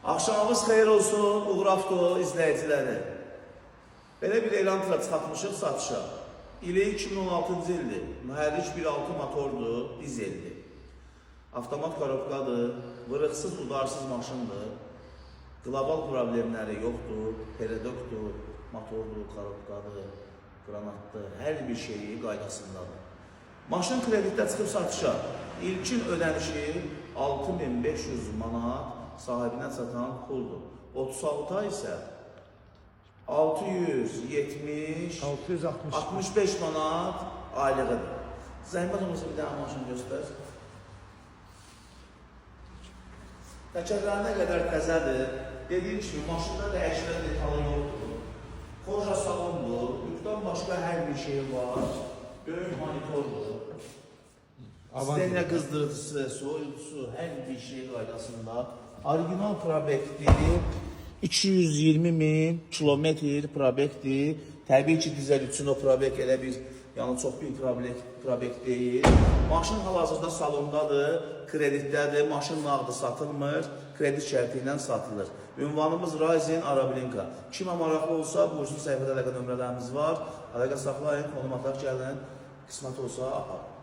Axşamınız xeyir olsun, Uğur Avto izləyiciləri. Belə bir elan çıxartmışıq satışa. İli 2016-cı ildir. Mühərrik 1.6 motordur, dizeldir. Avtomat korobkadır, vırıqsız, udarsız maşındır. Qlobal problemləri yoxdur, peredokdur, motordur, korobkadır, qranatdır, hər bir şeyi qaydasındadır. Maşın kreditdə çıxıb satışa. İlkin ödənişi 6500 manat sahibinə çatan puldur. 36 ay isə 65 manat aylığıdır. Zəhmət olmasa bir dənə maşın göstər. Təkərlərinə qədər təzədir. Dediyim kimi, maşında dəyişmə detalı yoxdur. Koja salondur, yükdən başqa hər bir şey var. Böyük monitordur. Stenya qızdırıcısı, soyucusu, hər bir şey qaydasında. Orijinal probekdir, 220.000 kilometr probekdir. Təbii ki, dizel üçün o probek elə bir, yəni çox bir probek deyil. Maşın hal-hazırda salondadır, kreditdədir, maşın nağdı satılmır, kredit şərti ilə satılır. Ünvanımız Ryzen Arablinka. Kimə maraqlı olsa, buyursun səhifədə əlaqə nömrələrimiz var. Əlaqə saxlayın, konum ataq gəlin, qismət olsa apar.